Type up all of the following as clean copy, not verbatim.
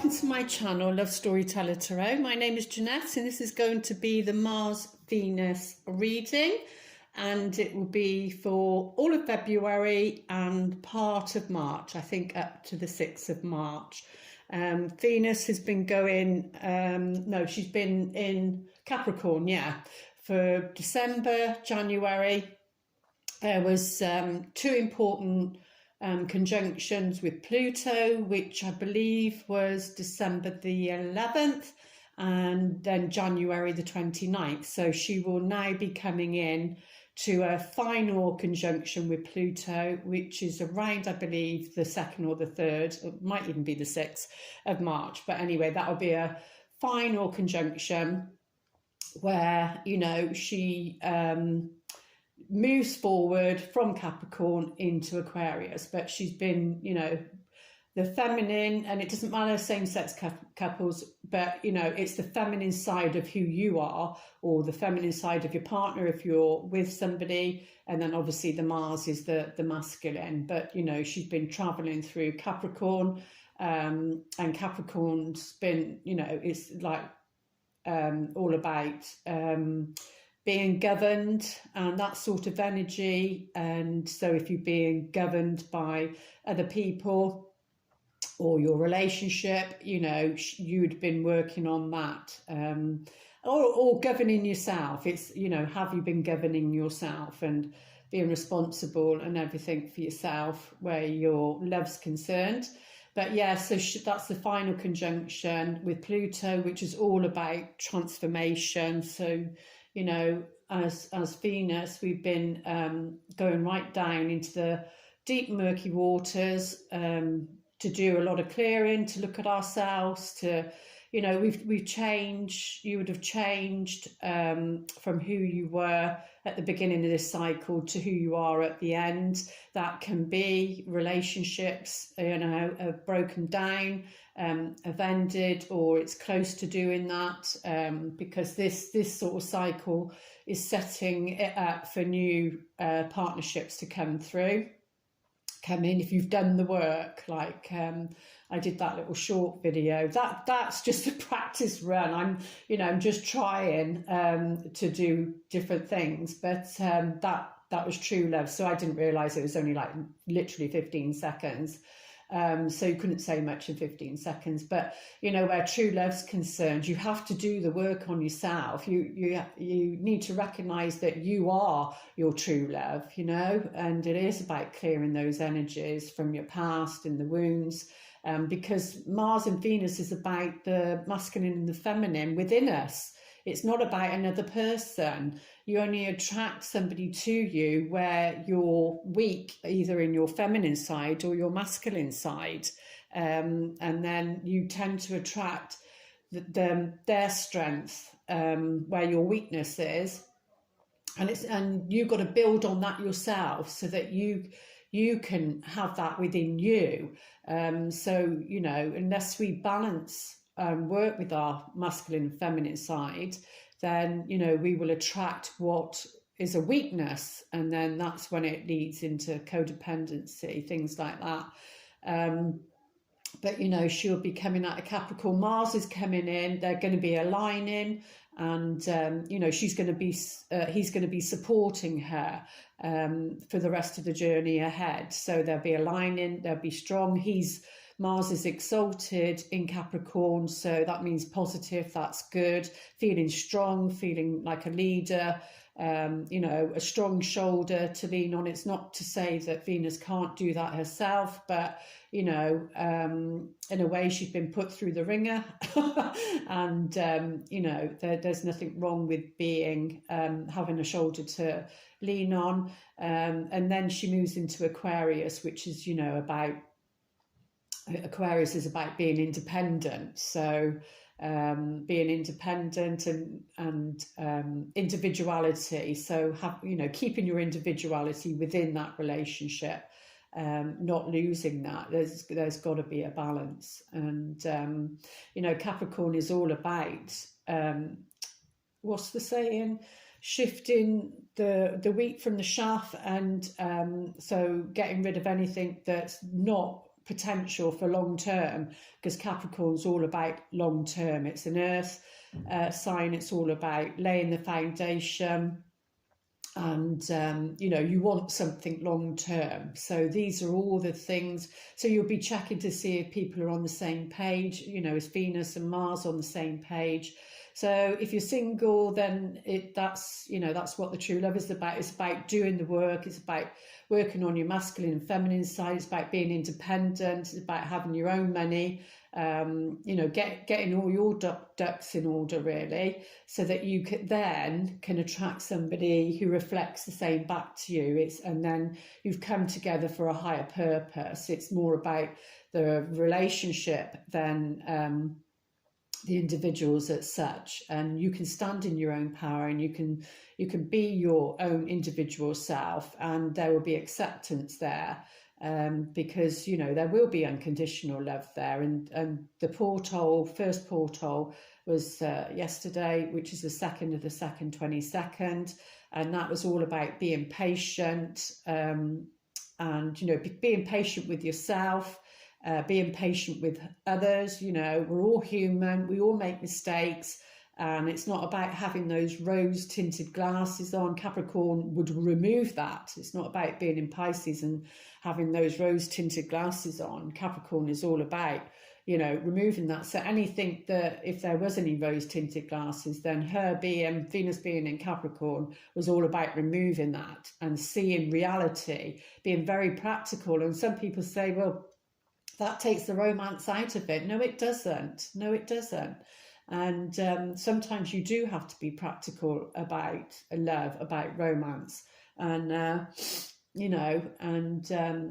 welcome to my channel, Love Storyteller Tarot. My name is Jeanette and this is going to be the Mars-Venus reading, and it will be for all of February and part of March, I think up to the 6th of March. Venus has been going, she's been in Capricorn, for December, January. There was two important conjunctions with Pluto, which I believe was December the 11th and then January the 29th. So she will now be coming in to a final conjunction with Pluto, which is around, I believe, the 2nd or the 3rd, it might even be the 6th of March. But anyway, that'll be a final conjunction where, you know, she moves forward from Capricorn into Aquarius, but she's been, you know, the feminine, and it doesn't matter same-sex couples, but, you know, it's the feminine side of who you are, or the feminine side of your partner if you're with somebody, and then obviously the Mars is the masculine. But, you know, she's been traveling through Capricorn, and Capricorn's been, you know, it's like all about being governed and that sort of energy. And so if you're being governed by other people or your relationship, you know, you'd been working on that, or governing yourself. It's, you know, have you been governing yourself and being responsible and everything for yourself where your love's concerned. But yeah, so that's the final conjunction with Pluto, which is all about transformation. So, you know, as Venus, we've been going right down into the deep murky waters to do a lot of clearing, to look at ourselves, to, you know, we've changed. You would have changed from who you were at the beginning of this cycle to who you are at the end. That can be relationships, you know, have broken down, have ended, or it's close to doing that, because this sort of cycle is setting it up for new partnerships to come in if you've done the work. Like I did that little short video. That's just a practice run. I'm just trying to do different things, but that was true love. So I didn't realize it was only like literally 15 seconds. So you couldn't say much in 15 seconds, but, you know, where true love's concerned, you have to do the work on yourself. You need to recognize that you are your true love, you know, and it is about clearing those energies from your past and the wounds, because Mars and Venus is about the masculine and the feminine within us. It's not about another person. You only attract somebody to you where you're weak, either in your feminine side or your masculine side. And then you tend to attract their strength, where your weakness is. And you've got to build on that yourself so that you can have that within you. So, you know, unless we balance work with our masculine and feminine side, then, you know, we will attract what is a weakness, and then that's when it leads into codependency, things like that. But, you know, she'll be coming out of Capricorn. Mars is coming in. They're going to be aligning, and you know, he's going to be supporting her for the rest of the journey ahead. So they'll be aligning. They'll be strong. Mars is exalted in Capricorn, so that means positive, that's good, feeling strong, feeling like a leader, you know, a strong shoulder to lean on. It's not to say that Venus can't do that herself, but, you know, in a way she's been put through the ringer and, you know, there's nothing wrong with being, having a shoulder to lean on. And then she moves into Aquarius, which is, you know, Aquarius is about being independent. So being independent and individuality. So you know, keeping your individuality within that relationship, not losing that. There's got to be a balance. And you know, Capricorn is all about what's the saying? Shifting the wheat from the chaff, and so getting rid of anything that's not potential for long term, because Capricorn's all about long term. It's an earth sign. It's all about laying the foundation, and you know, you want something long term. So these are all the things. So you'll be checking to see if people are on the same page. You know, is Venus and Mars on the same page? So if you're single, then that's, you know, that's what the true love is about. It's about doing the work. It's about working on your masculine and feminine side. It's about being independent. It's about having your own money. You know, getting all your ducks in order, really, so that you can attract somebody who reflects the same back to you. And then you've come together for a higher purpose. It's more about the relationship than the individuals as such, and you can stand in your own power, and you can be your own individual self, and there will be acceptance there, because, you know, there will be unconditional love there. And the first portal was yesterday, which is the 2nd of the 2nd, 22nd, and that was all about being patient, and, you know, being patient with yourself, being patient with others. You know, we're all human, we all make mistakes, and it's not about having those rose tinted glasses on. Capricorn would remove that. It's not about being in Pisces and having those rose tinted glasses on. Capricorn is all about, you know, removing that. So anything that, if there was any rose tinted glasses, then Venus being in Capricorn was all about removing that and seeing reality, being very practical. And some people say, well, that takes the romance out of it. No, it doesn't. No, it doesn't. And sometimes you do have to be practical about love, about romance. And, you know, and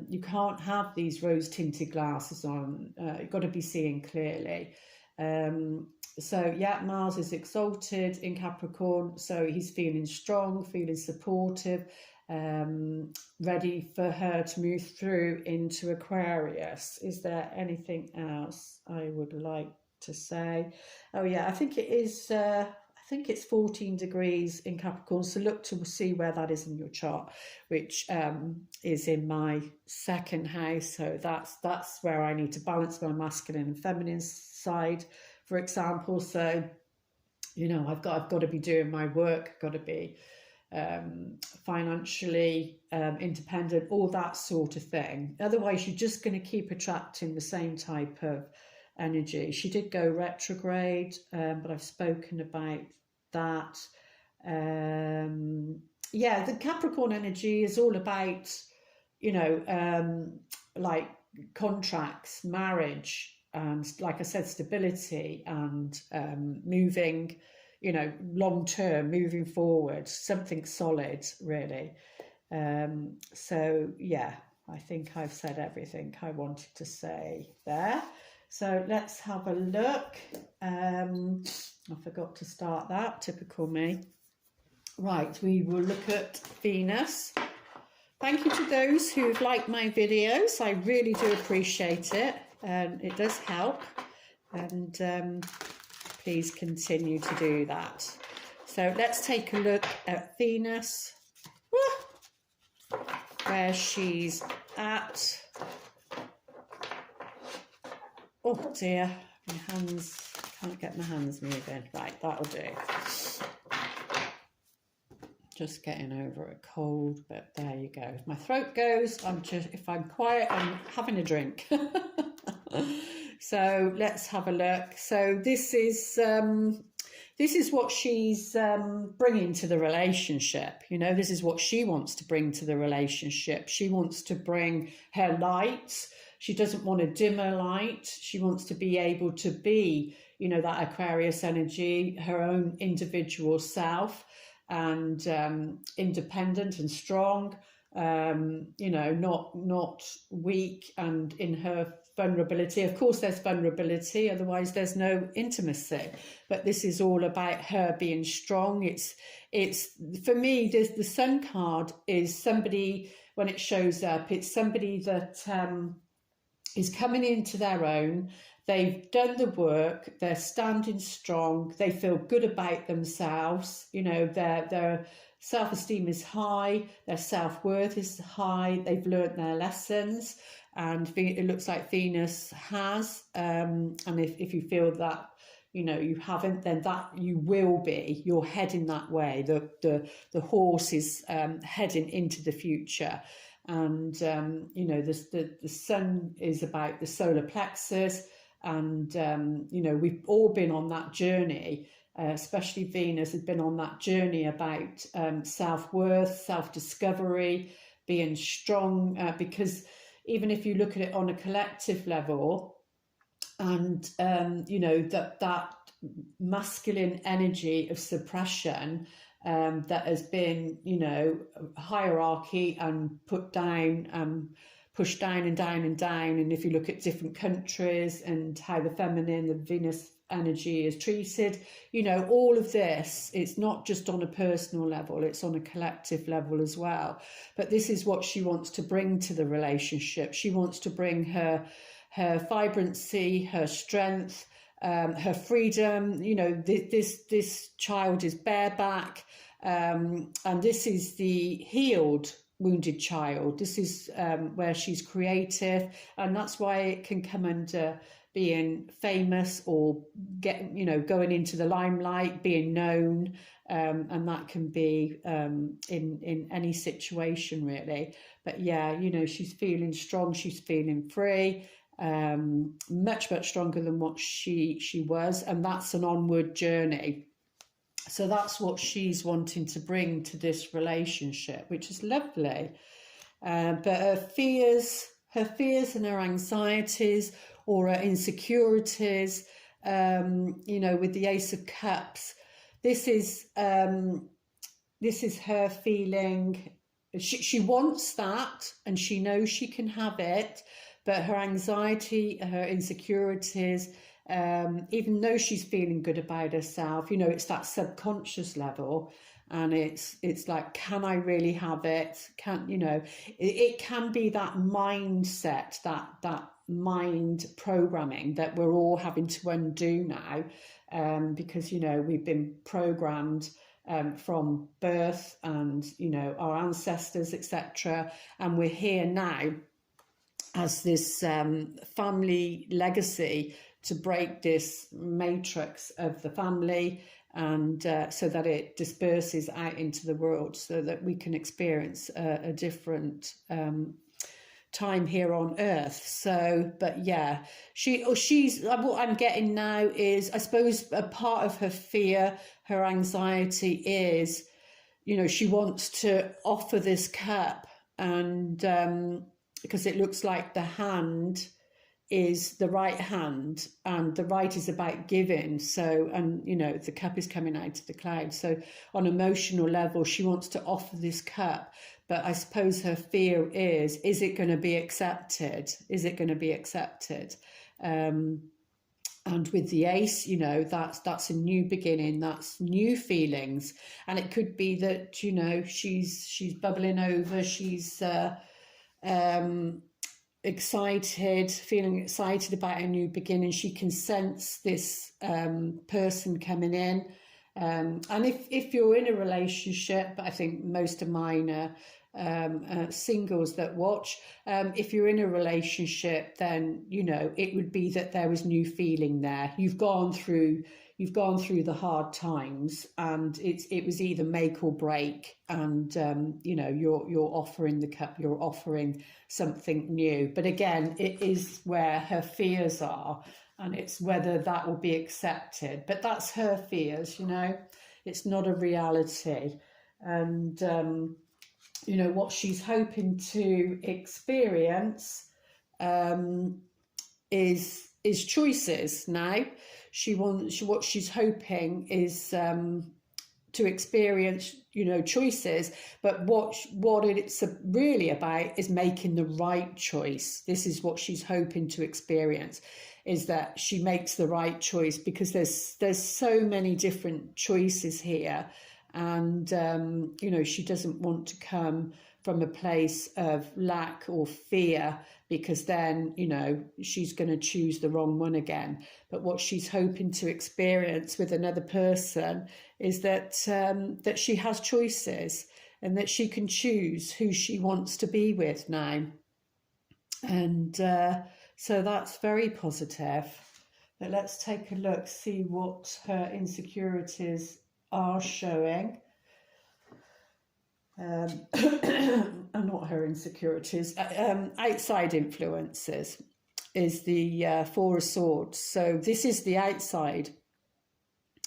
you can't have these rose-tinted glasses on. You've got to be seeing clearly. So, yeah, Mars is exalted in Capricorn. So he's feeling strong, feeling supportive, ready for her to move through into Aquarius. Is there anything else I would like to say? Oh yeah, I think it is, I think it's 14 degrees in Capricorn, so look to see where that is in your chart, which is in my 2nd house. So that's where I need to balance my masculine and feminine side, for example. So, you know, I've got to be doing my work, got to be financially independent, all that sort of thing. Otherwise, you're just going to keep attracting the same type of energy. She did go retrograde, but I've spoken about that. Yeah, the Capricorn energy is all about, you know, like contracts, marriage, and, like I said, stability, and moving, you know, long term, moving forward, something solid, really. So yeah, I think I've said everything I wanted to say there. So let's have a look. I forgot to start that, typical me. Right, we will look at Venus. Thank you to those who've liked my videos. I really do appreciate it. It does help. And please continue to do that. So let's take a look at Venus, where she's at. Oh dear, my hands, can't get my hands moving. Right, that'll do. Just getting over a cold, but there you go. If my throat goes, if I'm quiet, I'm having a drink. So let's have a look. So this is what she's bringing to the relationship. You know, this is what she wants to bring to the relationship. She wants to bring her light. She doesn't want to dim her light. She wants to be able to be, you know, that Aquarius energy, her own individual self, and independent and strong. You know, not weak and in her vulnerability. Of course, there's vulnerability, otherwise there's no intimacy. But this is all about her being strong. It's for me, the Sun card is somebody, when it shows up, it's somebody that is coming into their own. They've done the work, they're standing strong, they feel good about themselves, you know, self-esteem is high, their self-worth is high, they've learnt their lessons, and it looks like Venus has. And if you feel that, you know, you haven't, then that you will be. You're heading that way. The horse is heading into the future. And, you know, the sun is about the solar plexus. And, you know, we've all been on that journey, especially Venus has been on that journey about self-worth, self-discovery, being strong, because even if you look at it on a collective level, and, you know, that masculine energy of suppression that has been, you know, hierarchy and put down, pushed down and down and down. And if you look at different countries and how the feminine, the Venus energy is treated, you know, all of this, it's not just on a personal level, it's on a collective level as well. But this is what she wants to bring to the relationship. She wants to bring her vibrancy, her strength, her freedom. You know, this child is bareback, and this is the healed, wounded child. This is where she's creative, and that's why it can come under being famous or going into the limelight, being known, and that can be in any situation really. But yeah, you know, she's feeling strong, she's feeling free. Much stronger than what she was, and that's an onward journey. So that's what she's wanting to bring to this relationship, which is lovely. But her fears and her anxieties or her insecurities, you know, with the Ace of Cups, this is her feeling. She wants that, and she knows she can have it. But her anxiety, her insecurities, even though she's feeling good about herself, you know, it's that subconscious level, and it's like, can I really have it? Can, you know, it can be that mindset, that mind programming that we're all having to undo now, because, you know, we've been programmed from birth, and, you know, our ancestors, etc., and we're here now as this family legacy to break this matrix of the family, and so that it disperses out into the world, so that we can experience a different time here on Earth. So, but yeah, she's what I'm getting now is, I suppose, a part of her fear, her anxiety is, you know, she wants to offer this cup, and because it looks like the hand is the right hand, and the right is about giving. So, and, you know, the cup is coming out of the cloud. So on emotional level, she wants to offer this cup. But I suppose her fear is it going to be accepted? Is it going to be accepted? And with the ace, you know, that's a new beginning, that's new feelings. And it could be that, you know, she's bubbling over, she's excited, feeling excited about a new beginning. She can sense this person coming in. And if you're in a relationship, but I think most of mine are singles that watch, if you're in a relationship, then, you know, it would be that there was new feeling there. You've gone through the hard times, and it was either make or break, and you know, you're offering the cup, you're offering something new. But again, it is where her fears are, and it's whether that will be accepted. But that's her fears, you know, it's not a reality. And you know, what she's hoping to experience is choices now. What she's hoping is to experience, you know, choices, but what it's really about is making the right choice. This is what she's hoping to experience, is that she makes the right choice, because there's so many different choices here, and you know, she doesn't want to come from a place of lack or fear, because then, you know, she's going to choose the wrong one again. But what she's hoping to experience with another person is that that she has choices and that she can choose who she wants to be with now. And so that's very positive. But let's take a look, see what her insecurities are showing. And not her insecurities, outside influences is the Four of Swords. So this is the outside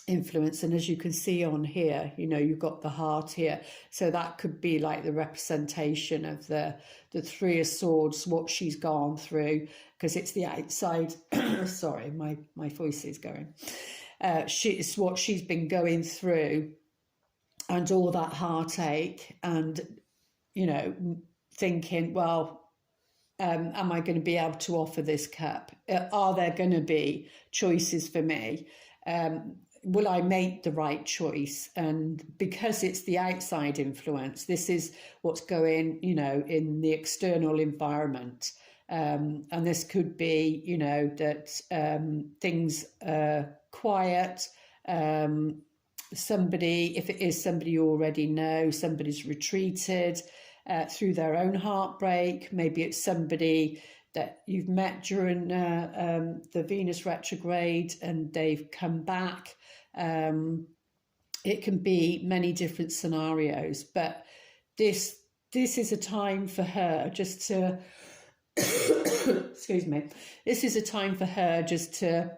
influence, and as you can see on here, you know, you've got the heart here, so that could be like the representation of the Three of Swords, what she's gone through, because it's the outside. Sorry, my voice is going. It's what she's been going through, and all that heartache, and, you know, thinking, well, am I going to be able to offer this cup? Are there going to be choices for me? Will I make the right choice? And because it's the outside influence, this is what's going, you know, in the external environment. And this could be, you know, that things are quiet. Somebody, if it is somebody you already know, somebody's retreated through their own heartbreak. Maybe it's somebody that you've met during the Venus retrograde and they've come back. It can be many different scenarios, but this is a time for her just to excuse me, this is a time for her just to,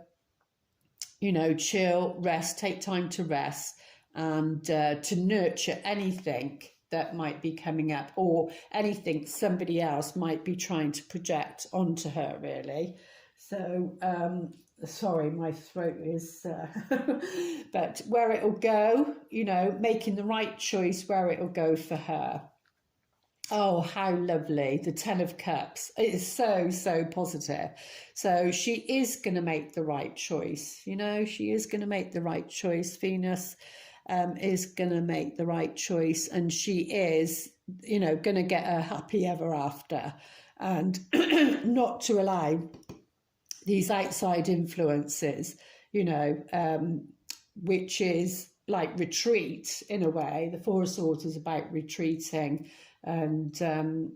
you know, chill, rest, take time to rest, and to nurture anything that might be coming up, or anything somebody else might be trying to project onto her, really. So, sorry, my throat is, but where it'll go, you know, making the right choice where it'll go for her. Oh, how lovely. The Ten of Cups. It is so, so positive. So she is going to make the right choice. You know, she is going to make the right choice. Venus is going to make the right choice. And she is, you know, going to get a happy ever after. And not to allow these outside influences, you know, which is like retreat in a way. The Four of Swords is about retreating and,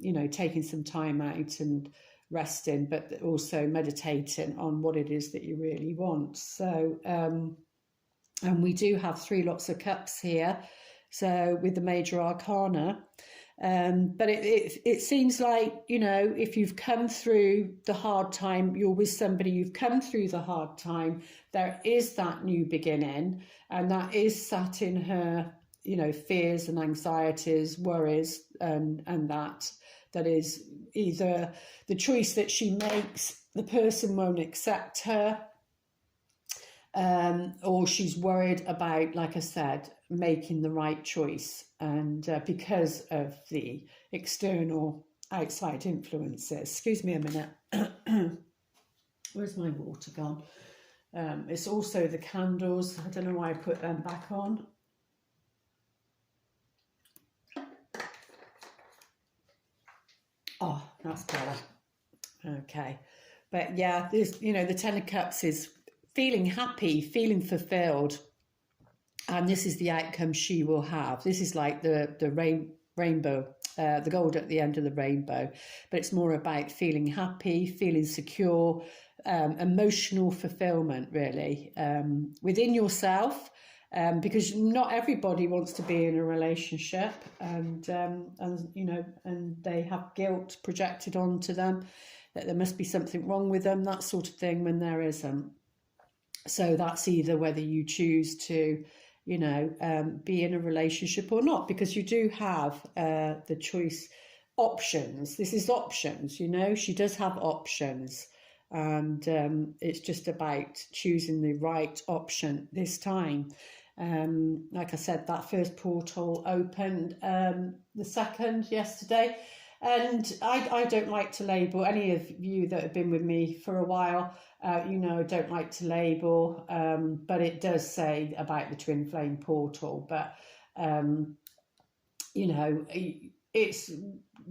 you know, taking some time out and resting, but also meditating on what it is that you really want. So, and we do have three lots of cups here, so with the major arcana. But it seems like, you know, if you've come through the hard time, you're with somebody, you've come through the hard time, there is that new beginning, and that is sat in her, you know, fears and anxieties, worries, and that is either the choice that she makes, the person won't accept her, or she's worried about, like I said, making the right choice, and because of the external outside influences. Excuse me a minute. Where's my water gone? It's also the candles. I don't know why I put them back on. Oh, that's better. Okay. But yeah, this, you know, the Ten of Cups is feeling happy, feeling fulfilled. And this is the outcome she will have. This is like the rainbow, the gold at the end of the rainbow. But it's more about feeling happy, feeling secure, emotional fulfillment, really, within yourself. Because not everybody wants to be in a relationship, and you know, and they have guilt projected onto them that there must be something wrong with them, that sort of thing, when there isn't. So that's either whether you choose to, you know, be in a relationship or not, because you do have the choice options. This is options, you know, she does have options, and it's just about choosing the right option this time. Like I said, that first portal opened the second yesterday, and I don't like to label. Any of you that have been with me for a while, you know, I don't like to label, but it does say about the twin flame portal. But you know, it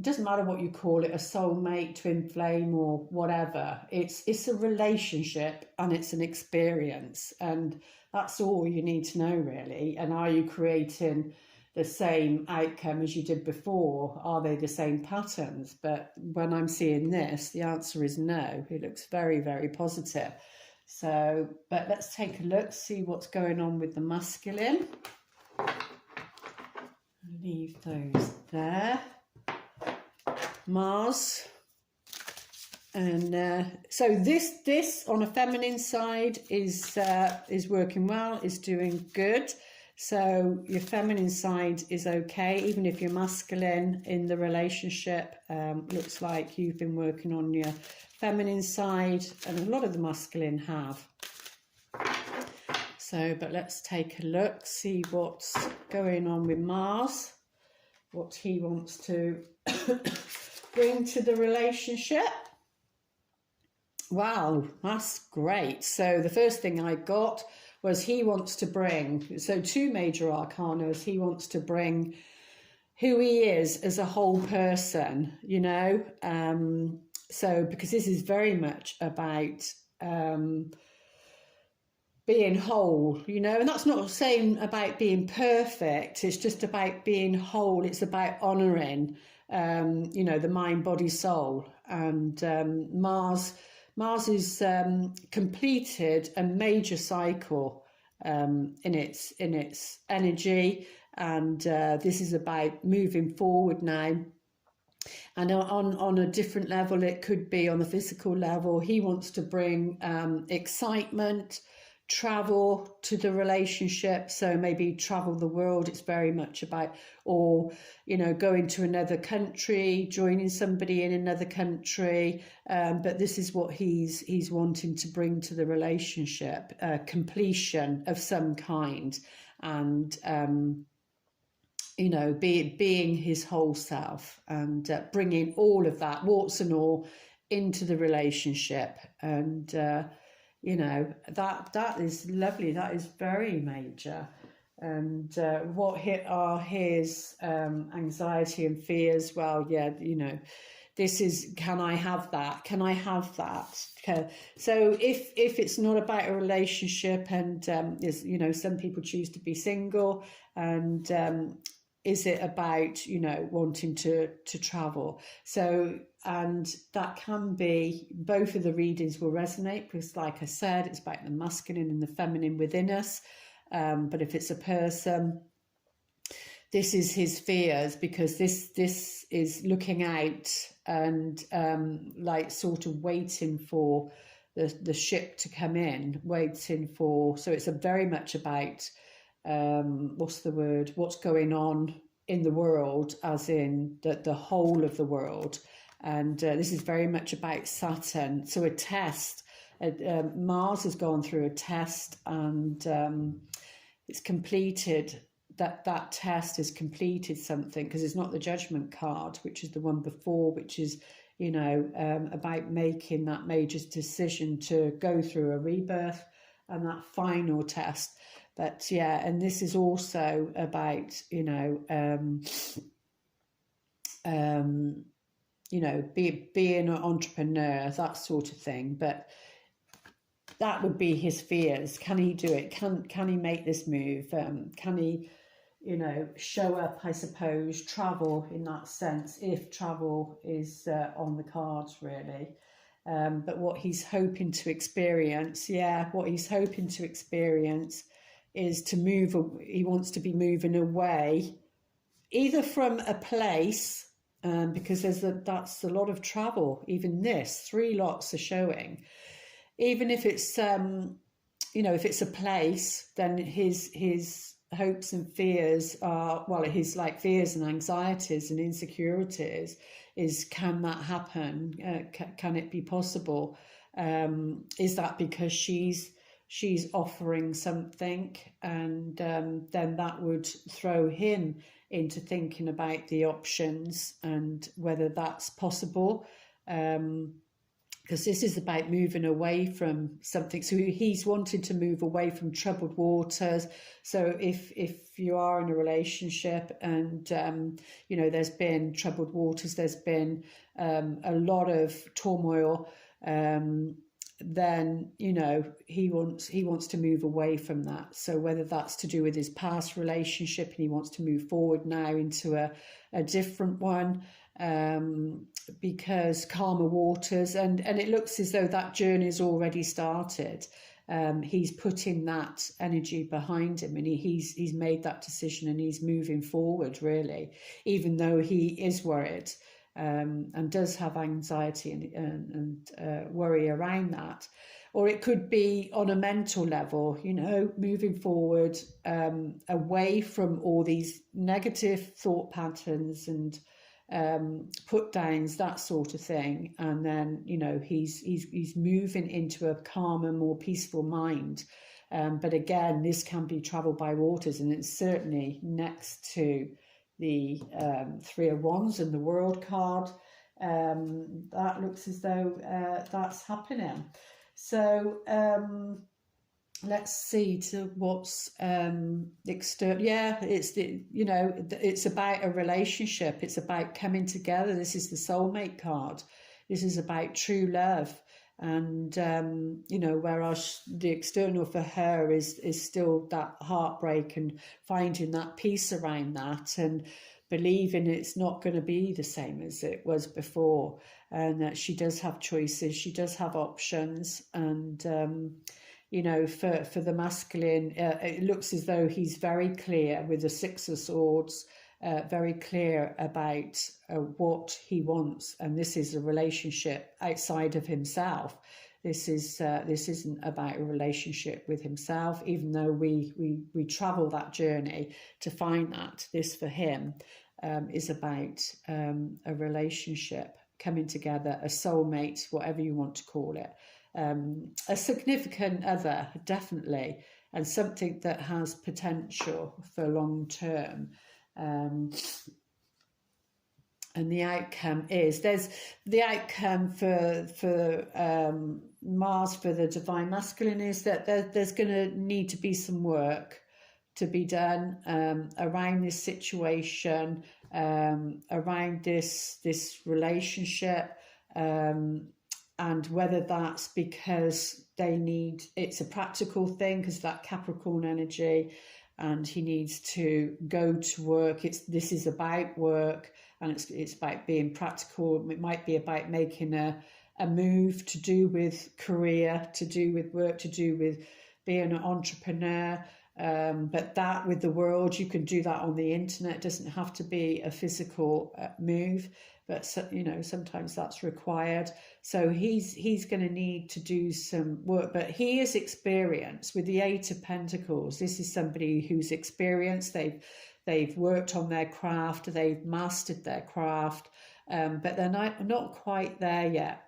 doesn't matter what you call it, a soulmate, twin flame, or whatever. It's a relationship and it's an experience, and that's all you need to know, really. And are you creating the same outcome as you did before? Are they the same patterns? But when I'm seeing this, the answer is no. It looks very, very positive. So, but let's take a look, see what's going on with the masculine. Leave those there. Mars. And so this on a feminine side is working well, is doing good. So your feminine side is okay, even if you're masculine in the relationship. Looks like you've been working on your feminine side, and a lot of the masculine have. So, but let's take a look, see what's going on with Mars, what he wants to bring to the relationship. Wow, that's great. So the first thing I got was he wants to bring, so 2 major arcana, he wants to bring who he is as a whole person, you know. So because this is very much about being whole, you know, and that's not saying about being perfect, it's just about being whole. It's about honouring, you know, the mind, body, soul. And Mars is completed a major cycle in its energy, and this is about moving forward now. And on a different level, it could be on the physical level. He wants to bring excitement, travel to the relationship. So maybe travel the world, it's very much about, or, you know, going to another country, joining somebody in another country. But this is what he's wanting to bring to the relationship, completion of some kind, and you know, being his whole self, and bringing all of that, warts and all, into the relationship. And you know, that is lovely. That is very major. And what are his anxiety and fears? Well, yeah, you know, this is, can I have that? Can I have that? So if it's not about a relationship, and is, you know, some people choose to be single, and is it about, you know, wanting to travel? So, and that can be, both of the readings will resonate, because like I said, it's about the masculine and the feminine within us. But if it's a person, this is his fears, because this is looking out and like sort of waiting for the ship to come in, waiting for, so it's a very much about what's the word, what's going on in the world, as in the whole of the world. And this is very much about Saturn. So a test, Mars has gone through a test, and it's completed, that test has completed something, because it's not the Judgment card, which is the one before, which is, you know, about making that major decision to go through a rebirth and that final test. But yeah, and this is also about, you know, you know, being an entrepreneur, that sort of thing. But that would be his fears. Can he do it? Can he make this move? Can he, you know, show up, I suppose, travel in that sense, if travel is on the cards, really. But what he's hoping to experience, what he's hoping to experience is to move. He wants to be moving away, either from a place, because that's a lot of travel. Even this, 3 lots are showing. Even if it's, you know, if it's a place, then his hopes and fears are, well, his like fears and anxieties and insecurities is, can that happen? Can it be possible? Is that because she's offering something, and then that would throw him into thinking about the options and whether that's possible. because this is about moving away from something. So he's wanting to move away from troubled waters. So if you are in a relationship and you know, there's been troubled waters, there's been a lot of turmoil, then you know, he wants to move away from that. So whether that's to do with his past relationship and he wants to move forward now into a different one, because calmer waters, and it looks as though that journey's already started. He's putting that energy behind him, and he's made that decision, and he's moving forward, really, even though he is worried, and does have anxiety and worry around that. Or it could be on a mental level, you know, moving forward, away from all these negative thought patterns and put downs, that sort of thing. And then, you know, he's moving into a calmer, more peaceful mind. But again, this can be traveled by waters, and it's certainly next to the Three of Wands and the World card. That looks as though that's happening. So let's see to what's external. Yeah, it's the, you know, it's about a relationship. It's about coming together. This is the soulmate card. This is about true love. And you know, whereas the external for her is still that heartbreak and finding that peace around that, and believing it's not going to be the same as it was before, and that she does have choices, she does have options. And you know, for the masculine, it looks as though he's very clear with the Six of Swords, very clear about what he wants, and this is a relationship outside of himself. This isn't about a relationship with himself, even though we travel that journey to find that. This for him is about a relationship coming together, a soulmate, whatever you want to call it, a significant other, definitely, and something that has potential for long term. And the outcome is, there's the outcome for Mars, for the divine masculine, is that there's going to need to be some work to be done around this situation, around this relationship, and whether that's because it's a practical thing, because that Capricorn energy, and he needs to go to work. This is about work, and it's about being practical. It might be about making a move to do with career, to do with work, to do with being an entrepreneur. But that with the world, you can do that on the internet. It doesn't have to be a physical move, but you know, sometimes that's required. So he's going to need to do some work, but he is experienced with the Eight of Pentacles. This is somebody who's experienced. They've worked on their craft, they've mastered their craft, but they're not quite there yet.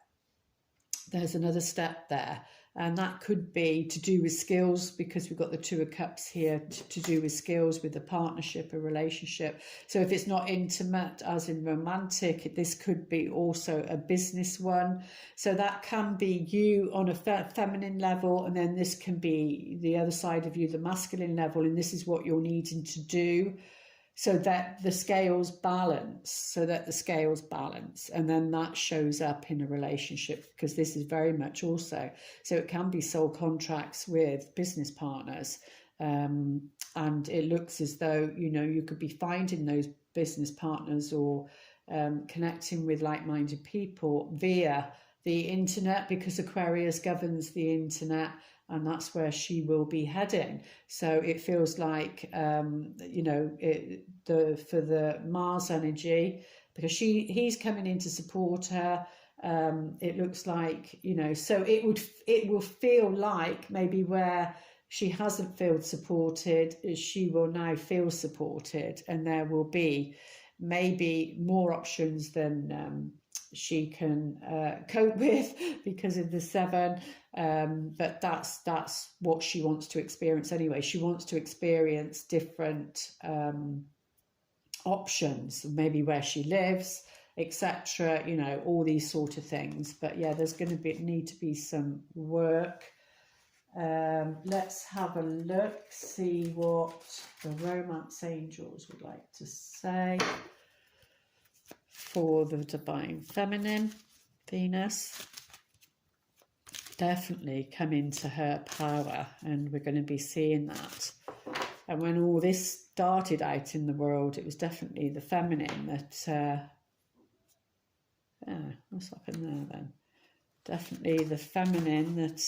There's another step there, and that could be to do with skills, because we've got the Two of Cups here, to do with skills, with a partnership, a relationship. So if it's not intimate as in romantic, this could be also a business one. So that can be you on a feminine level, and then this can be the other side of you, the masculine level, and this is what you're needing to do so that the scales balance, and then that shows up in a relationship, because this is very much also, so it can be soul contracts with business partners, and it looks as though, you know, you could be finding those business partners or connecting with like-minded people via the internet, because Aquarius governs the internet, and that's where she will be heading. So it feels like, you know, for the Mars energy, because he's coming in to support her. It looks like, you know, so it will feel like maybe where she hasn't felt supported, she will now feel supported, and there will be maybe more options than she can cope with because of the Seven, but that's what she wants to experience anyway. She wants to experience different options, maybe where she lives, etc. You know, all these sort of things. But yeah, there's going to need to be some work. Let's have a look, see what the romance angels would like to say for the divine feminine, Venus. Definitely come into her power, and we're going to be seeing that. And when all this started out in the world, it was definitely the feminine that what's happened there then? Definitely the feminine that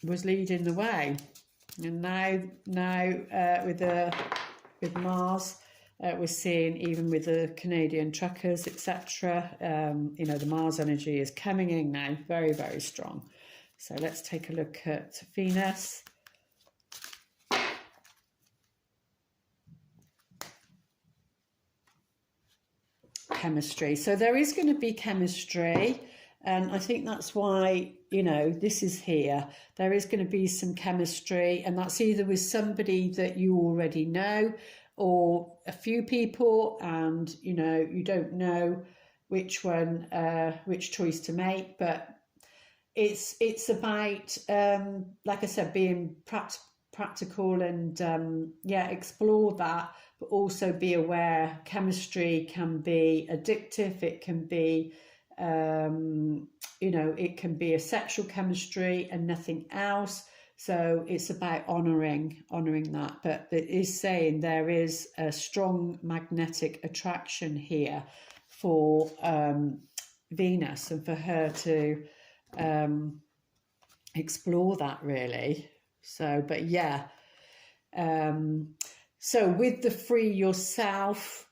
was leading the way. And now with Mars, we're seeing, even with the Canadian truckers, etc. You know, the Mars energy is coming in now, very, very strong. So let's take a look at Venus. Chemistry. So there is going to be chemistry, and I think that's why, you know, this is here. There is going to be some chemistry, and that's either with somebody that you already know, or a few people, and you know, you don't know which one, which choice to make. But it's about, like I said, being practical and yeah, explore that, but also be aware chemistry can be addictive. It can be, you know, it can be a sexual chemistry and nothing else. So it's about honoring that. But it is saying there is a strong magnetic attraction here for Venus, and for her to explore that, really. So, but yeah, so with the free yourself,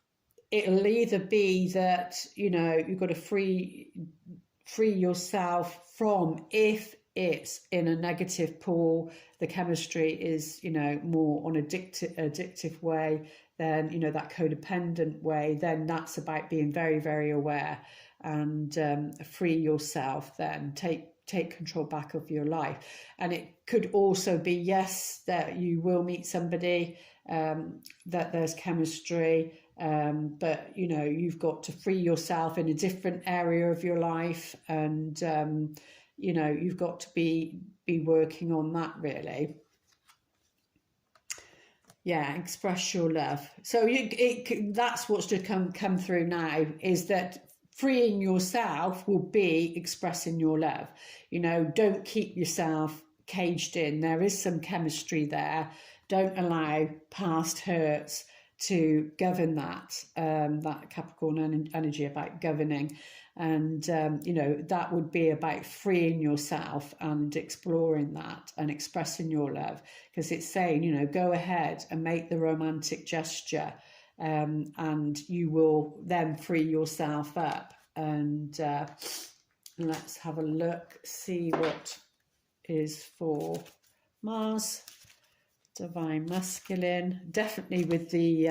it'll either be that, you know, you've got to free yourself from, if it's in a negative pool, the chemistry is, you know, more on addictive way, then, you know, that codependent way, then that's about being very, very aware and free yourself, then take control back of your life. And it could also be, yes, that you will meet somebody, that there's chemistry, but you know, you've got to free yourself in a different area of your life, and you know, you've got to be working on that, really. Yeah, express your love. So that's what's to come through now, is that freeing yourself will be expressing your love. You know, don't keep yourself caged in. There is some chemistry there. Don't allow past hurts to govern that, that Capricorn energy about governing. And, you know, that would be about freeing yourself and exploring that and expressing your love. Because it's saying, you know, go ahead and make the romantic gesture, and you will then free yourself up. And let's have a look, see what is for Mars, divine masculine. Definitely with the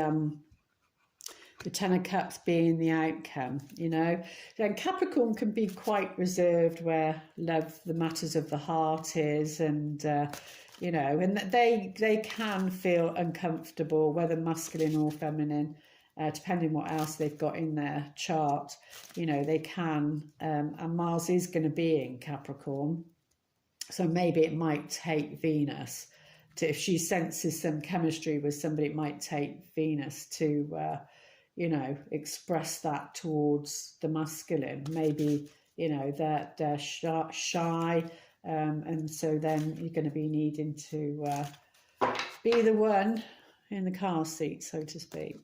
Ten of Cups being the outcome, you know. Then Capricorn can be quite reserved, where love, the matters of the heart is, and you know, and they can feel uncomfortable, whether masculine or feminine, depending what else they've got in their chart. You know, they can, and Mars is going to be in Capricorn, so maybe it might take Venus to, if she senses some chemistry with somebody, it might take Venus to you know, express that towards the masculine. Maybe, you know, they're shy, and so then you're going to be needing to be the one in the car seat, so to speak.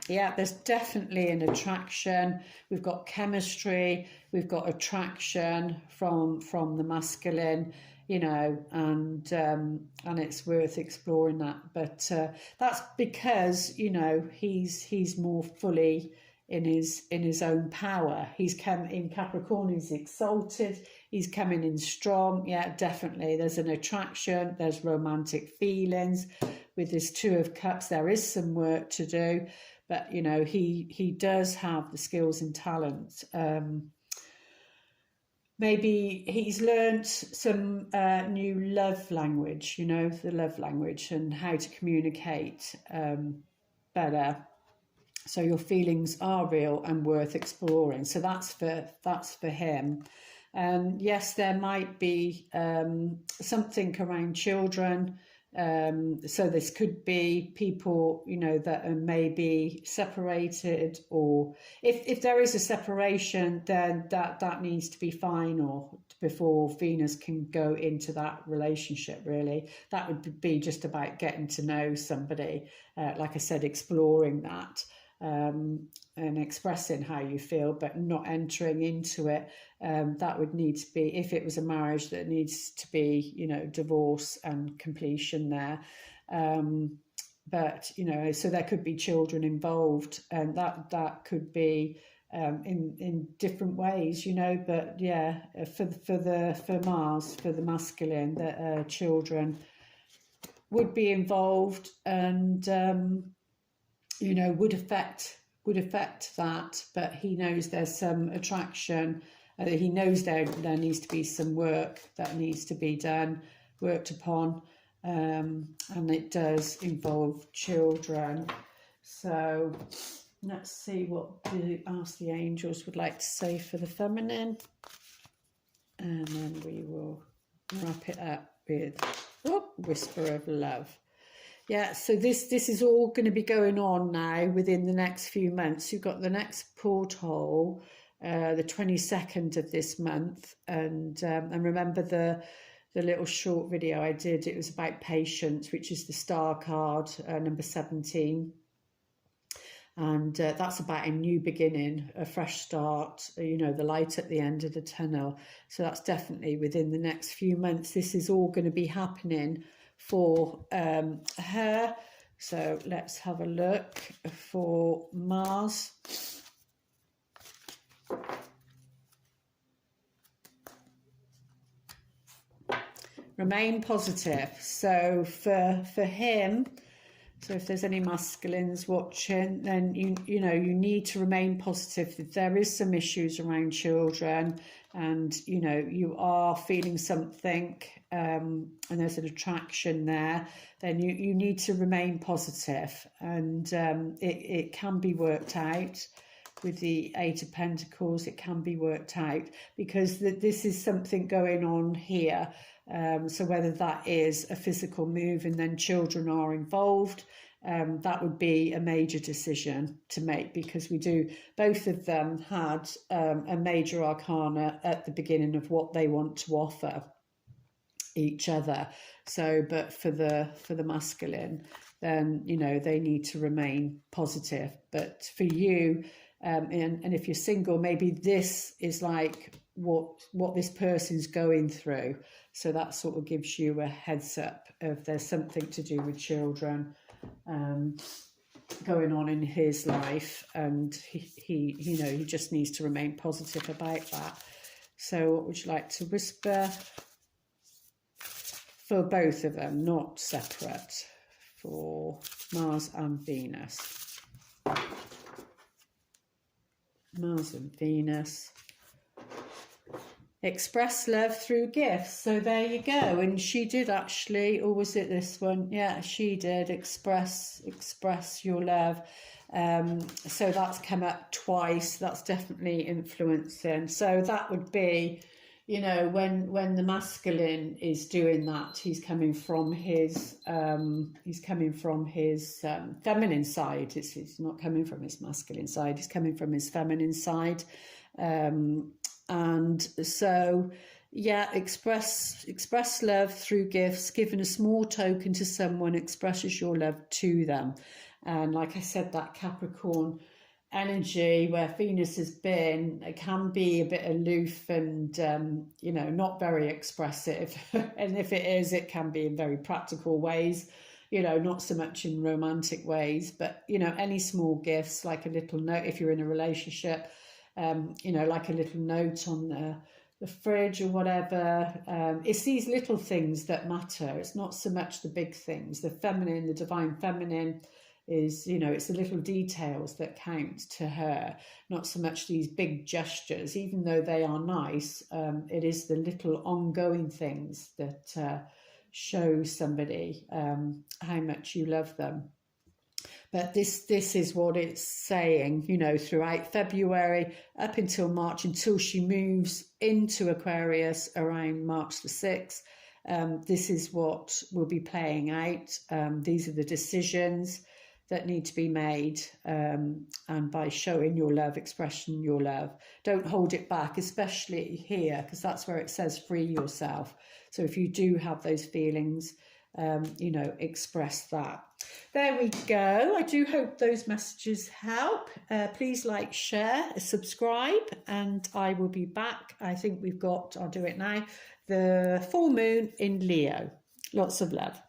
Yeah, there's definitely an attraction. We've got chemistry, we've got attraction from the masculine, you know, and it's worth exploring that. But that's because, you know, he's more fully in his own power. He's come in Capricorn, he's exalted, he's coming in strong. Yeah, definitely. There's an attraction, there's romantic feelings. With this Two of Cups, there is some work to do, but you know, he does have the skills and talent. Maybe he's learnt some new love language, you know, the love language and how to communicate better. So your feelings are real and worth exploring. So that's for him. Yes, there might be something around children. So this could be people, you know, that are maybe separated, or if there is a separation, then that needs to be final before Venus can go into that relationship. Really, that would be just about getting to know somebody, like I said, exploring that. And expressing how you feel, but not entering into it. That would need to be, if it was a marriage, that needs to be, you know, divorce and completion there. But, you know, so there could be children involved, and that could be in different ways, you know. But yeah, for Mars, for the masculine, that children would be involved, and you know, would affect that. But he knows there's some attraction. He knows there needs to be some work that needs to be done, worked upon, and it does involve children. So let's see what Ask the Angels would like to say for the feminine, and then we will wrap it up with Whisper of Love. Yeah, so this is all going to be going on now within the next few months. You've got the next porthole, the 22nd of this month, and remember the little short video I did. It was about patience, which is the star card, number 17, and that's about a new beginning, a fresh start. You know, the light at the end of the tunnel. So that's definitely within the next few months. This is all going to be happening for her. So let's have a look for Mars. Remain positive. So for him, so if there's any masculines watching, then you know you need to remain positive. If there is some issues around children, and you know you are feeling something, and there's an attraction there, then you need to remain positive, and it can be worked out. With the Eight of Pentacles, it can be worked out, because this is something going on here. So whether that is a physical move and then children are involved, that would be a major decision to make, because both of them had a major arcana at the beginning of what they want to offer each other. So, but for the masculine, then, you know, they need to remain positive. But for you, and if you're single, maybe this is like what this person's going through. So that sort of gives you a heads up if there's something to do with children going on in his life, and he you know, he just needs to remain positive about that. So what would you like to whisper for both of them, not separate, for Mars and Venus? Mars and Venus. Express love through gifts. So there you go. And she did actually, or was it this one? Yeah, she did express your love. So that's come up twice. That's definitely influencing. So that would be, you know, when the masculine is doing that, he's coming from his feminine side. It's not coming from his masculine side. He's coming from his feminine side. And so, yeah, express love through gifts. Giving a small token to someone expresses your love to them. And like I said, that Capricorn energy where Venus has been, it can be a bit aloof and, you know, not very expressive. And if it is, it can be in very practical ways, you know, not so much in romantic ways. But, you know, any small gifts, like a little note, if you're in a relationship, you know, like a little note on the fridge or whatever. It's these little things that matter. It's not so much the big things. The feminine, the divine feminine is, you know, it's the little details that count to her, not so much these big gestures, even though they are nice. It is the little ongoing things that show somebody how much you love them. But this is what it's saying, you know, throughout February up until March, until she moves into Aquarius around March the 6th. This is what will be playing out. These are the decisions that need to be made, and by showing your love, expressing your love. Don't hold it back, especially here, because that's where it says free yourself. So if you do have those feelings, you know, express that. There we go. I do hope those messages help. Please like, share, subscribe, and I will be back. I think we've got, I'll do it now, the full moon in Leo. Lots of love.